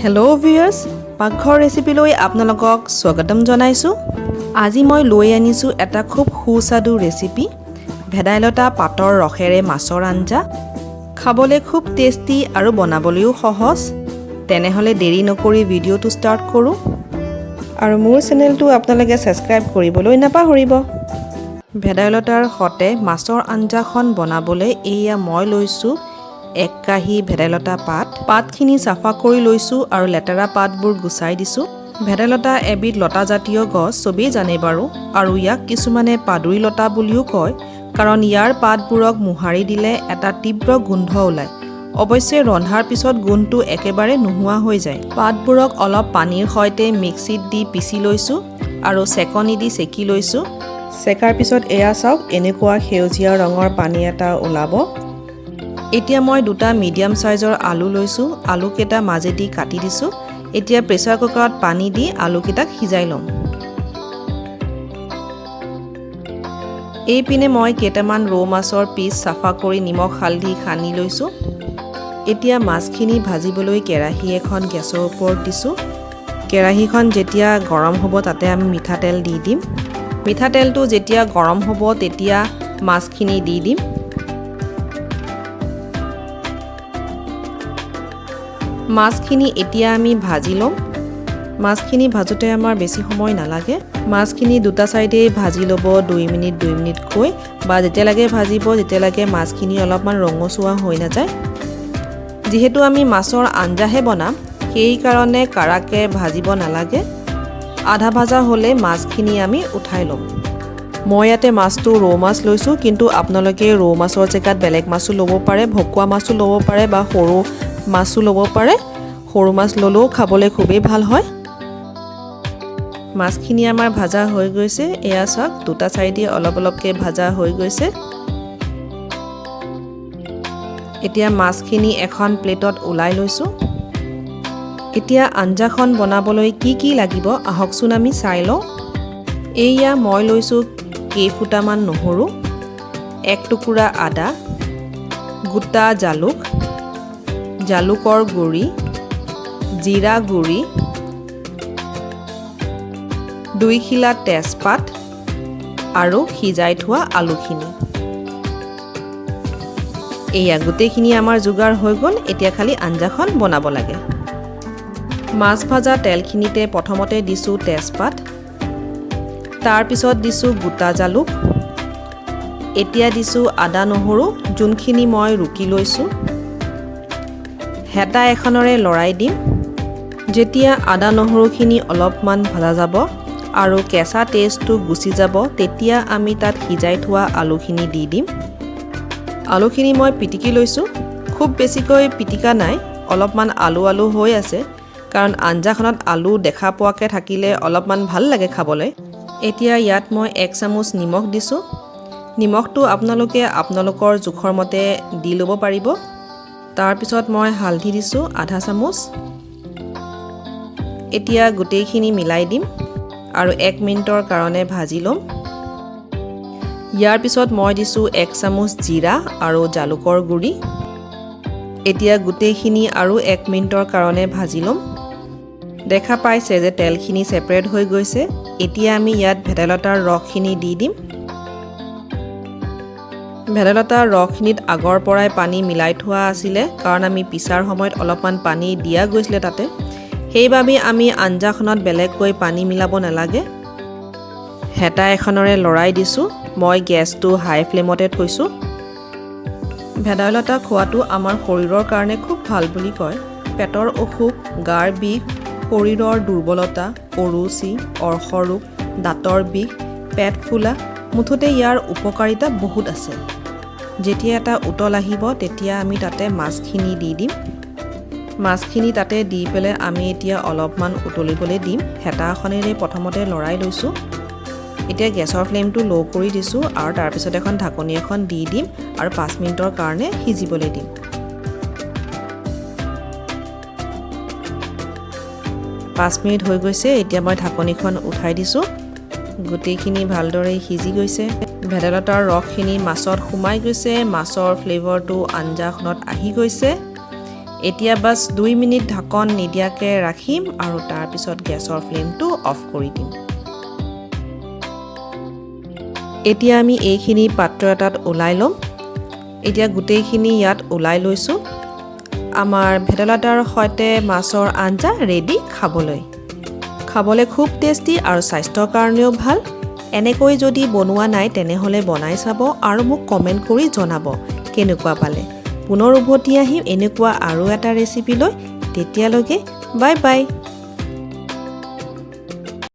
Hello' viewers পাকঘৰ ৰেচিপিলৈ আপোনালোকক স্বাগতম জনাইছোঁ। আজি মই লৈ আনিছোঁ এটা খুব সুস্বাদু ৰেচিপি ভেদাইলতা পাতৰ ৰসেৰে মাছৰ আঞ্জা। খাবলৈ খুব টেষ্টি আৰু বনাবলৈও সহজ। তেনেহ'লে দেৰি নকৰি ভিডিঅ'টো ষ্টাৰ্ট কৰোঁ আৰু মোৰ চেনেলটো আপোনালোকে ছাবস্ক্ৰাইব কৰিবলৈ নাপাহৰিব। ভেদাইলতাৰ সতে মাছৰ আঞ্জাখন বনাবলৈ এয়া মই লৈছোঁ 1 কাঁহী ভেদাইলতা পাতখিনি চাফা কৰি লৈছোঁ আৰু লেতেৰা পাতবোৰ গুচাই দিছোঁ। ভেদাইলতা এবিধ লতা জাতীয় গছ, চবেই জানে বাৰু, আৰু ইয়াক কিছুমানে পাদুৰি লতা বুলিও কয় কাৰণ ইয়াৰ পাতবোৰক মোহাৰি দিলে এটা তীব্ৰ গোন্ধ ওলায়। অৱশ্যে ৰন্ধাৰ পিছত গোন্ধটো একেবাৰে নোহোৱা হৈ যায়। পাতবোৰক অলপ পানীৰ সৈতে মিক্সিত দি পিচি লৈছোঁ আৰু চেকনি দি চেকি লৈছোঁ। চেকাৰ পিছত এয়া চাওক, এনেকুৱা সেউজীয়া ৰঙৰ পানী এটা ওলাব। এতিয়া মই দুটা মিডিয়াম সাইজৰ আলু লৈছোঁ। আলুকেইটা মাজেদি কাটি দিছোঁ। এতিয়া প্ৰেছাৰ কুকাৰত পানী দি আলুকেইটাক সিজাই ল'ম। এইপিনে মই কেইটামান ৰৌ মাছৰ পিচ চাফা কৰি নিমখ হালধি সানি লৈছোঁ। এতিয়া মাছখিনি ভাজিবলৈ কেৰাহী এখন গেছৰ ওপৰত দিছোঁ। কেৰাহীখন যেতিয়া গৰম হ'ব তাতে আমি মিঠাতেল দি দিম। মিঠাতেলটো যেতিয়া গৰম হ'ব তেতিয়া মাছখিনি দি দিম। মাছখিনি এতিয়া আমি ভাজি ল'ম। মাছখিনি ভাজোতে আমাৰ বেছি সময় নালাগে। মাছখিনি দুটা চাইডেই ভাজি ল'ব 2 মিনিটকৈ, বা যেতিয়ালৈকে ভাজিব যেতিয়ালৈকে মাছখিনি অলপমান ৰঙচুৱা হৈ নাযায়। যিহেতু আমি মাছৰ আঞ্জাহে বনাম সেইকাৰণে কাৰাকে ভাজিব নালাগে। আধা ভাজা হ'লে মাছখিনি আমি উঠাই ল'ম। মই ইয়াতে মাছটো ৰৌ মাছ লৈছোঁ, কিন্তু আপোনালোকে ৰৌ মাছৰ জেগাত বেলেগ মাছো ল'ব পাৰে, ভকুৱা মাছো ল'ব পাৰে বা সৰু মাছো ল'ব পাৰে। সৰু মাছ ল'লেও খাবলৈ খুবেই ভাল হয়। মাছখিনি আমাৰ ভাজা হৈ গৈছে। এয়া চাওক, দুটা চাইডে অলপ অলপকৈ ভাজা হৈ গৈছে। এতিয়া মাছখিনি এখন প্লেটত ওলাই লৈছোঁ। এতিয়া আঞ্জাখন বনাবলৈ কি লাগিব আহকচোন আমি চাই লওঁ। এয়া মই লৈছোঁ কেইফুটামান নহৰু, 1 টুকুৰা আদা, গোটা জালুক, জালুকৰ গুড়ি, জিৰা গুড়ি, 2 খিলা তেজপাত আৰু সিজাই থোৱা আলুখিনি। এয়া গোটেইখিনি আমাৰ যোগাৰ হৈ গ'ল। এতিয়া খালি আঞ্জাখন বনাব লাগে। মাছ ভাজা তেলখিনিতে প্ৰথমতে দিছোঁ তেজপাত, তাৰপিছত দিছোঁ গোটা জালুক, এতিয়া দিছোঁ আদা নহৰু যোনখিনি মই ৰুকি লৈছোঁ। হেতা এখনেৰে লৰাই দিম। যেতিয়া আদা নহৰুখিনি অলপমান ভাজা যাব আৰু কেঁচা টেষ্টটো গুচি যাব তেতিয়া আমি তাত সিজাই থোৱা আলুখিনি দি দিম। আলুখিনি মই পিটিকি লৈছোঁ। খুব বেছিকৈ পিটিকা নাই, অলপমান আলু হৈ আছে, কাৰণ আঞ্জাখনত আলু দেখা পোৱাকৈ থাকিলে অলপমান ভাল লাগে খাবলৈ। এতিয়া ইয়াত মই 1 চামুচ নিমখ দিছোঁ। নিমখটো আপোনালোকে আপোনালোকৰ জোখৰ মতে দি ল'ব পাৰিব। তাৰপিছত মই হালধি দিছোঁ আধা চামুচ। এতিয়া গোটেইখিনি মিলাই দিম আৰু 1 মিনিটৰ কাৰণে ভাজি ল'ম। ইয়াৰ পিছত মই দিছোঁ 1 চামুচ জিৰা আৰু জালুকৰ গুড়ি। এতিয়া গোটেইখিনি আৰু 1 মিনিটৰ কাৰণে ভাজি ল'ম। দেখা পাইছে যে তেলখিনি ছেপাৰেট হৈ গৈছে। এতিয়া আমি ইয়াত ভেদাইলতাৰ ৰসখিনি দি দিম। ভেদাইলতাৰ ৰসখিনিত আগৰ পৰাই পানী মিলাই থোৱা আছিলে, কাৰণ আমি পিছাৰ সময়ত অলপমান পানী দিয়া গৈছিলে তাতে। সেইবাবে আমি আঞ্জাখনত বেলেগকৈ পানী মিলাব নালাগে। হেতা এখনেৰে লৰাই দিছোঁ। মই গেছটো হাই ফ্লেমতে থৈছোঁ। ভেদাইলতা খোৱাটো আমাৰ শৰীৰৰ কাৰণে খুব ভাল বুলি কয়। পেটৰ অসুখ, গাৰ বিষ, শৰীৰৰ দুৰ্বলতা, অৰুচি, অৰ্শৰোগ, দাঁতৰ বিষ, পেট ফুলা, মুঠতে ইয়াৰ উপকাৰিতা বহুত আছে। যেতিয়া এটা উতল আহিব তেতিয়া আমি তাতে মাছখিনি দি দিম। মাছখিনি তাতে দি পেলাই আমি এতিয়া অলপমান উতলিবলৈ দিম। হেতা এখনেৰে প্ৰথমতে লৰাই লৈছোঁ। এতিয়া গেছৰ ফ্লেমটো ল' কৰি দিছোঁ আৰু তাৰপিছত এখন ঢাকনি এখন দি দিম আৰু 5 মিনিটৰ কাৰণে সিজিবলৈ দিম। পাঁচ মিনিট হৈ গৈছে। এতিয়া মই ঢাকনিখন উঠাই দিছোঁ। গোটেইখিনি ভালদৰে সিজি গৈছে। ভেদাইলতাৰ ৰসখিনি মাছত সোমাই গৈছে। মাছৰ ফ্লেভাৰটো আঞ্জাখনত আহি গৈছে। এতিয়া বাছ 2 মিনিট ঢাকন নিদিয়াকৈ ৰাখিম আৰু তাৰপিছত গেছৰ ফ্লেমটো অফ কৰি দিম। এতিয়া আমি এইখিনি পাত্ৰ এটাত ওলাই ল'ম। এতিয়া গোটেইখিনি ইয়াত ওলাই লৈছোঁ। আমাৰ ভেদাইলতাৰ সৈতে মাছৰ আঞ্জা ৰেডি খাবলৈ। খাবলৈ খুব টেষ্টি আৰু স্বাস্থ্যৰ কাৰণেও ভাল। এনেকৈ যদি বনোৱা নাই তেনেহ'লে বনাই চাব আৰু মোক কমেণ্ট কৰি জনাব কেনেকুৱা পালে। পুনৰ উভতি আহিম এনেকুৱা আৰু এটা ৰেচিপি লৈ। তেতিয়ালৈকে বাই বাই।